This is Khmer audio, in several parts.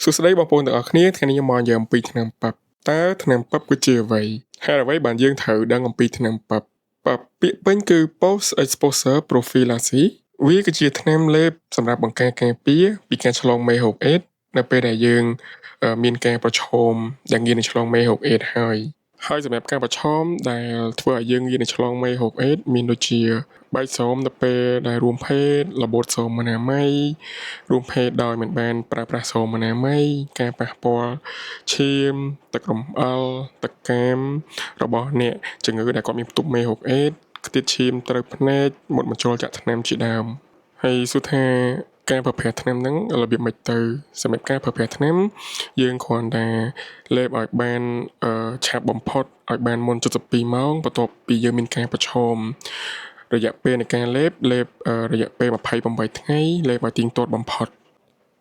សួស្តីបងប្អូនទាំងអស់គ្នាថ្ងៃនេះខ្ញុំមកនិយាយអំពីថ្នាំប៉ាប់តើថ្នាំប៉ាប់គឺជាអ្វីហើយអ្វីបានយើងត្រូវដឹងអំពីថ្នាំប៉ាប់ពាក្យពេញគឺ post exposure prophylaxis វាគឺជាថ្នាំលេបសម្រាប់បង្ការការពារពីការឆ្លងមេរោគអេដស៍នៅពេលដែលយើងមានការប្រឈមដែលងាយនឹងឆ្លងមេរោគអេដស៍ហើយសម្រាប់ការប្រឈមដែលធ្វើឲ្យយើងងាយនឹងឆ្លងមេរោគអេដស៍មានដូចជាបែកសូមនៅពេលដែលរួមភេទរបូតសូមអនាម័យរួមភេទដោយមិនបានប្រើប្រាស់សូមអនាម័យការប៉ះពាល់ឈាមទឹករំអិលទឹកកាមរបស់អ្នកជំងឺដែលគាត់មានផ្ទុកមេរោគអេដស៍ខ្ទាតឈាមត្រូវភ្នែកមុតបញ្ចូលចាក់ថ្នាំជាដើមហើយសួរថាការប្រើប្រាស់ថ្នាំហ្នឹងរបៀបម៉េចទៅសម្រាប់ការប្រើប្រាស់ថ្នាំយើងគ្រាន់តែលេបឲ្យបានឆាប់បំផុតឲ្យបានមុន72ម៉ោងបន្ទាប់ពីយើងមានការប្រឈមរយៈពេលនៃការលេបរយៈពេល28ថ្ងៃលេបឲ្យទៀងទាត់បំផុត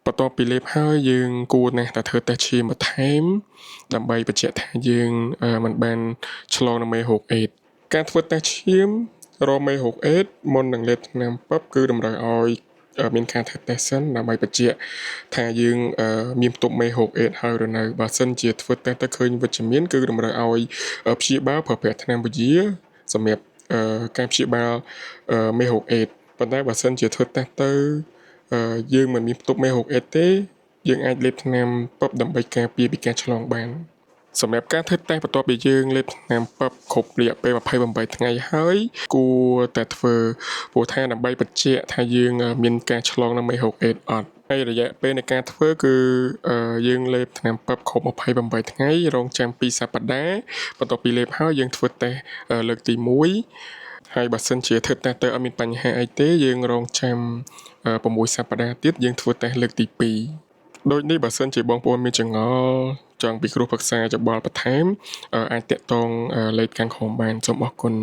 បន្ទាប់ពីលេបហើយយើងគួរណាស់តែធ្វើតេស្តឈាមបន្ថែមដើម្បីបញ្ជាក់ថាយើងមិនបានឆ្លងនឹងមេរោគអេដស៍ការធ្វើតេស្តឈាមរកមេរោគអេដស៍មុននឹងលេបថ្នាំប៉ាប់គឺតម្រូវឲ្យមានការធ្វើតេស្តសិនដើម្បីបញ្ជាក់ថាយើងមានផ្ទុកមេរោគអេដស៍ហើយឬនៅបើសិនជាធ្វើតេស្តទៅឃើញវិជ្ជមានគឺតម្រូវឲ្យព្យាបាលប្រើប្រាស់ថ្នាំពជាសម្រាប់ការព្យាបាលមេរោគអេដស៍ប៉ុន្តែបើសិនជាធ្វើតេស្តទៅយើងមិនមានផ្ទុកមេរោគអេដស៍ទេយើងអាចលេបថ្នាំប៉ាប់ដើម្បីការពារពីការឆ្លងបានសម្រាប់ការធ្វើតេស្តបន្ទាប់ពីយើងលេបថ្នាំប៉ាប់គ្រប់រយៈពេល28ថ្ងៃហើយគួរតែធ្វើព្រោះថាដើម្បីបញ្ជាក់ថាយើងមានការឆ្លងនឹងមេរោគអេដស៍អត់ហើយរយៈពេលនៃការធ្វើគឺយើងលេបថ្នាំប៉ាប់គ្រប់28ថ្ងៃរងចាំ2សប្តាហ៍បន្ទាប់ពីលេបហើយយើងធ្វើតេស្តលើកទី1ហើយបើសិនជាធ្វើតេស្តទៅអត់មានបញ្ហាអីទេយើងរងចាំ6សប្តាហ៍ទៀតយើងធ្វើតេស្តលើកទី2ដូចនេះបើសិនជាបងប្អូនមានចង្អល់ចង់ពិគ្រោះប្រឹក្សាយោបល់បន្ថែមអាចតាក់ទងលេខខាងក្រោមបានសូមអរគុណ